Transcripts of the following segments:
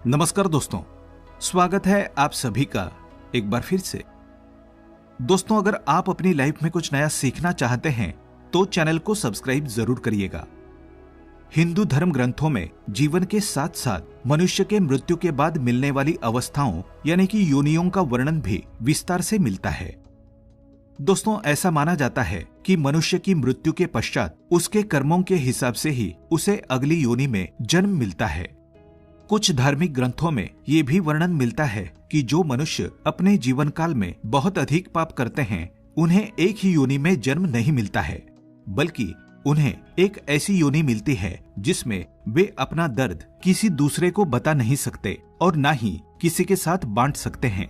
नमस्कार दोस्तों, स्वागत है आप सभी का एक बार फिर से। दोस्तों, अगर आप अपनी लाइफ में कुछ नया सीखना चाहते हैं तो चैनल को सब्सक्राइब जरूर करिएगा। हिंदू धर्म ग्रंथों में जीवन के साथ साथ मनुष्य के मृत्यु के बाद मिलने वाली अवस्थाओं यानी कि योनियों का वर्णन भी विस्तार से मिलता है। दोस्तों, ऐसा माना जाता है कि मनुष्य की मृत्यु के पश्चात उसके कर्मों के हिसाब से ही उसे अगली योनि में जन्म मिलता है। कुछ धार्मिक ग्रंथों में ये भी वर्णन मिलता है कि जो मनुष्य अपने जीवन काल में बहुत अधिक पाप करते हैं उन्हें एक ही योनि में जन्म नहीं मिलता है, बल्कि उन्हें एक ऐसी योनि मिलती है जिसमें वे अपना दर्द किसी दूसरे को बता नहीं सकते और ना ही किसी के साथ बांट सकते हैं,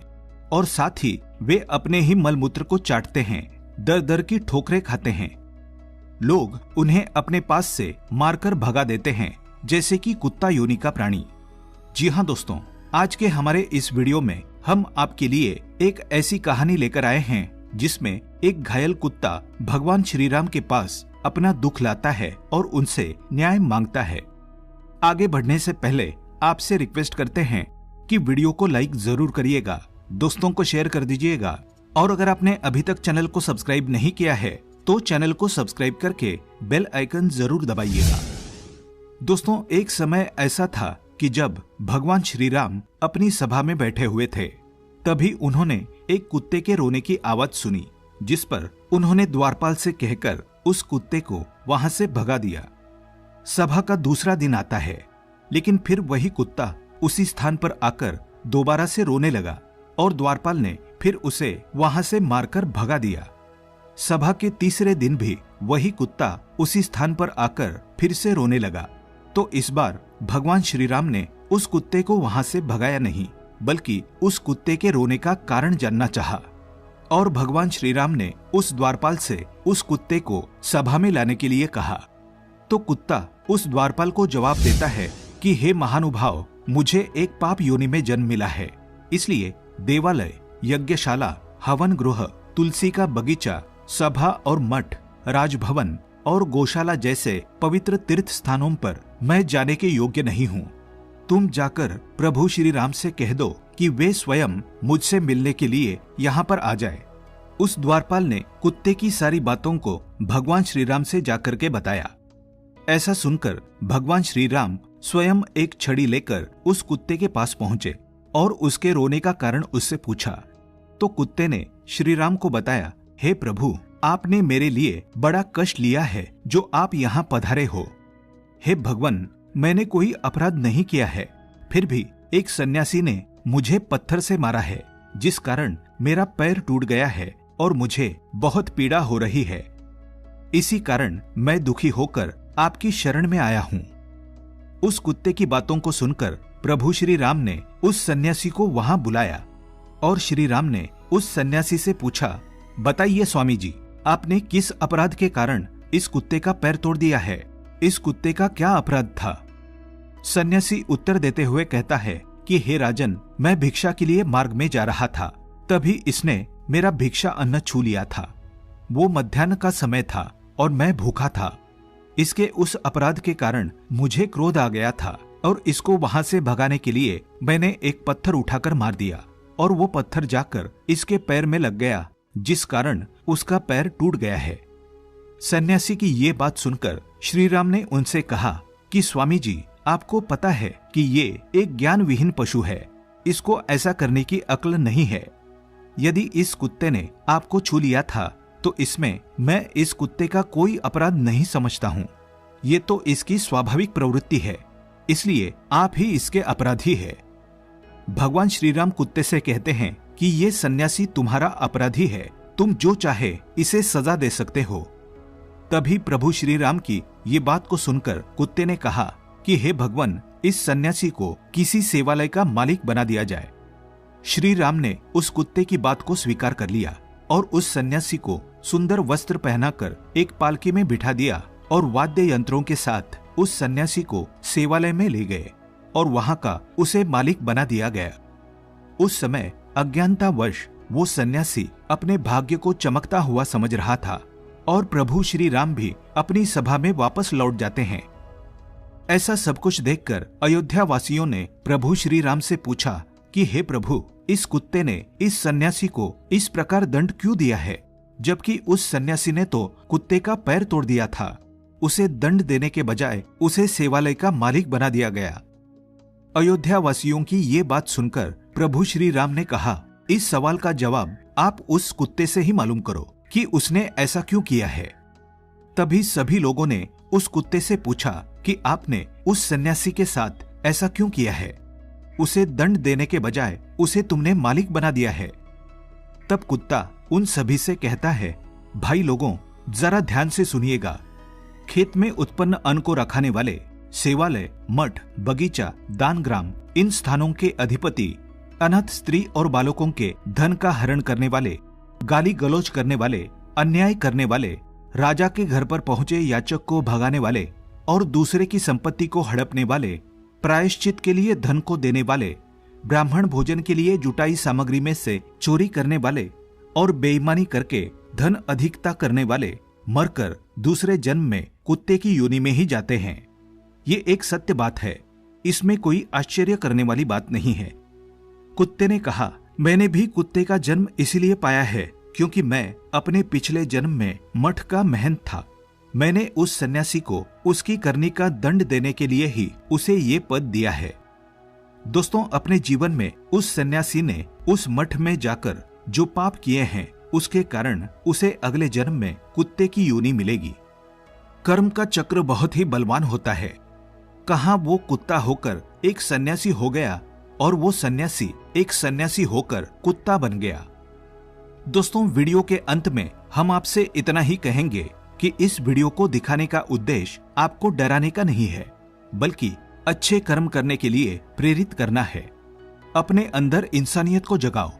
और साथ ही वे अपने ही मलमूत्र को चाटते हैं, दर दर की ठोकरें खाते हैं। लोग उन्हें अपने पास से मारकर भगा देते हैं, जैसे कि कुत्ता योनि का प्राणी। जी हाँ दोस्तों, आज के हमारे इस वीडियो में हम आपके लिए एक ऐसी कहानी लेकर आए हैं जिसमें एक घायल कुत्ता भगवान श्री राम के पास अपना दुख लाता है और उनसे न्याय मांगता है। आगे बढ़ने से पहले आपसे रिक्वेस्ट करते हैं कि वीडियो को लाइक जरूर करिएगा, दोस्तों को शेयर कर दीजिएगा, और अगर आपने अभी तक चैनल को सब्सक्राइब नहीं किया है तो चैनल को सब्सक्राइब करके बेल आइकन जरूर दबाइएगा। दोस्तों, एक समय ऐसा था कि जब भगवान श्री राम अपनी सभा में बैठे हुए थे, तभी उन्होंने एक कुत्ते के रोने की आवाज सुनी, जिस पर उन्होंने द्वारपाल से कहकर उस कुत्ते को वहां से भगा दिया। सभा का दूसरा दिन आता है, लेकिन फिर वही कुत्ता उसी स्थान पर आकर दोबारा से रोने लगा और द्वारपाल ने फिर उसे वहां से मारकर भगा दिया। सभा के तीसरे दिन भी वही कुत्ता उसी स्थान पर आकर फिर से रोने लगा, तो इस बार भगवान श्री राम ने उस कुत्ते को वहां से भगाया नहीं, बल्कि उस कुत्ते के रोने का कारण जानना चाहा, और भगवान श्री राम ने उस द्वारपाल से उस कुत्ते को सभा में लाने के लिए कहा। तो कुत्ता उस द्वारपाल को जवाब देता है कि हे महानुभाव, मुझे एक पाप योनि में जन्म मिला है, इसलिए देवालय, यज्ञशाला, हवन गृह, तुलसी का बगीचा, सभा और मठ, राजभवन और गौशाला जैसे पवित्र तीर्थ स्थानों पर मैं जाने के योग्य नहीं हूँ। तुम जाकर प्रभु श्री राम से कह दो कि वे स्वयं मुझसे मिलने के लिए यहाँ पर आ जाए। उस द्वारपाल ने कुत्ते की सारी बातों को भगवान श्री राम से जाकर के बताया। ऐसा सुनकर भगवान श्री राम स्वयं एक छड़ी लेकर उस कुत्ते के पास पहुंचे और उसके रोने का कारण उससे पूछा। तो कुत्ते ने श्री राम को बताया, हे प्रभु, आपने मेरे लिए बड़ा कष्ट लिया है जो आप यहाँ पधारे हो। हे भगवान, मैंने कोई अपराध नहीं किया है, फिर भी एक सन्यासी ने मुझे पत्थर से मारा है, जिस कारण मेरा पैर टूट गया है और मुझे बहुत पीड़ा हो रही है। इसी कारण मैं दुखी होकर आपकी शरण में आया हूँ। उस कुत्ते की बातों को सुनकर प्रभु श्री राम ने उस सन्यासी को वहां बुलाया और श्री राम ने उस सन्यासी से पूछा, बताइए स्वामी जी, आपने किस अपराध के कारण इस कुत्ते का पैर तोड़ दिया है? इस कुत्ते का क्या अपराध था? सन्यासी उत्तर देते हुए कहता है कि हे राजन, मैं भिक्षा के लिए मार्ग में जा रहा था, तभी इसने मेरा भिक्षा अन्न छू लिया था। वो मध्याह्न का समय था और मैं भूखा था। इसके उस अपराध के कारण मुझे क्रोध आ गया था और इसको वहां से भगाने के लिए मैंने एक पत्थर उठाकर मार दिया और वो पत्थर जाकर इसके पैर में लग गया, जिस कारण उसका पैर टूट गया है। सन्यासी की ये बात सुनकर श्री राम ने उनसे कहा कि स्वामी जी, आपको पता है कि ये एक ज्ञान विहीन पशु है, इसको ऐसा करने की अक्ल नहीं है। यदि इस कुत्ते ने आपको छू लिया था तो इसमें मैं इस कुत्ते का कोई अपराध नहीं समझता हूँ। ये तो इसकी स्वाभाविक प्रवृत्ति है, इसलिए आप ही इसके अपराधी है। भगवान श्री राम कुत्ते से कहते हैं कि ये सन्यासी तुम्हारा अपराधी है, तुम जो चाहे इसे सजा दे सकते हो। तभी प्रभु श्री राम की ये बात को सुनकर कुत्ते ने कहा कि हे भगवान, इस सन्यासी को किसी सेवालय का मालिक बना दिया जाए। श्री राम ने उस कुत्ते की बात को स्वीकार कर लिया और उस सन्यासी को सुंदर वस्त्र पहनाकर एक पालकी में बिठा दिया और वाद्य यंत्रों के साथ उस सन्यासी को सेवालय में ले गए और वहां का उसे मालिक बना दिया गया। उस समय अज्ञानतावश वो सन्यासी अपने भाग्य को चमकता हुआ समझ रहा था और प्रभु श्री राम भी अपनी सभा में वापस लौट जाते हैं। ऐसा सब कुछ देखकर अयोध्या वासियों ने प्रभु श्री राम से पूछा कि हे प्रभु, इस कुत्ते ने इस सन्यासी को इस प्रकार दंड क्यों दिया है, जबकि उस सन्यासी ने तो कुत्ते का पैर तोड़ दिया था। उसे दंड देने के बजाय उसे सेवालय का मालिक बना दिया गया। अयोध्या वासियों की ये बात सुनकर प्रभु श्री राम ने कहा, इस सवाल का जवाब आप उस कुत्ते से ही मालूम करो कि उसने ऐसा क्यों किया है। तभी सभी लोगों ने उस कुत्ते से पूछा कि आपने उस सन्यासी के साथ ऐसा क्यों किया है, उसे दंड देने के बजाय उसे तुमने मालिक बना दिया है। तब कुत्ता उन सभी से कहता है, भाई लोगों, जरा ध्यान से सुनिएगा। खेत में उत्पन्न अन्न को रखाने वाले, सेवालय, मठ, बगीचा, दानग्राम, इन स्थानों के अधिपति, अनाथ स्त्री और बालकों के धन का हरण करने वाले, गाली गलौज करने वाले, अन्याय करने वाले, राजा के घर पर पहुंचे याचक को भगाने वाले और दूसरे की संपत्ति को हड़पने वाले, प्रायश्चित के लिए धन को देने वाले, ब्राह्मण भोजन के लिए जुटाई सामग्री में से चोरी करने वाले और बेईमानी करके धन अधिकता करने वाले मरकर दूसरे जन्म में कुत्ते की योनि में ही जाते हैं। ये एक सत्य बात है, इसमें कोई आश्चर्य करने वाली बात नहीं है। कुत्ते ने कहा, मैंने भी कुत्ते का जन्म इसीलिए पाया है क्योंकि मैं अपने पिछले जन्म में मठ का महंत था। मैंने उस सन्यासी को उसकी करनी का दंड देने के लिए ही उसे ये पद दिया है। दोस्तों, अपने जीवन में उस सन्यासी ने उस मठ में जाकर जो पाप किए हैं उसके कारण उसे अगले जन्म में कुत्ते की योनि मिलेगी। कर्म का चक्र बहुत ही बलवान होता है। कहां वो कुत्ता होकर एक सन्यासी हो गया और वो सन्यासी एक सन्यासी होकर कुत्ता बन गया। दोस्तों, वीडियो के अंत में हम आपसे इतना ही कहेंगे कि इस वीडियो को दिखाने का उद्देश्य आपको डराने का नहीं है, बल्कि अच्छे कर्म करने के लिए प्रेरित करना है। अपने अंदर इंसानियत को जगाओ,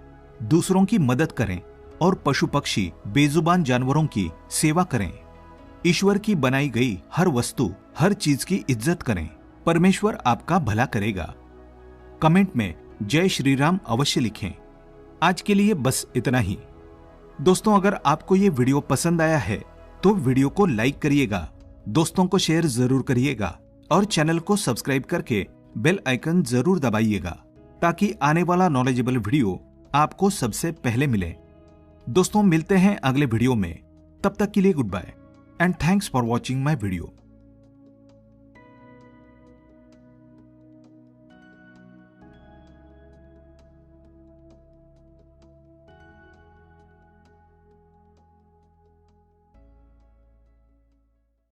दूसरों की मदद करें और पशु पक्षी, बेजुबान जानवरों की सेवा करें। ईश्वर की बनाई गई हर वस्तु, हर चीज की इज्जत करें। परमेश्वर आपका भला करेगा। कमेंट में जय श्री राम अवश्य लिखें। आज के लिए बस इतना ही। दोस्तों, अगर आपको ये वीडियो पसंद आया है तो वीडियो को लाइक करिएगा, दोस्तों को शेयर जरूर करिएगा और चैनल को सब्सक्राइब करके बेल आइकन जरूर दबाइएगा ताकि आने वाला नॉलेजेबल वीडियो आपको सबसे पहले मिले। दोस्तों, मिलते हैं अगले वीडियो में। तब तक के लिए good bye and thanks for watching my video.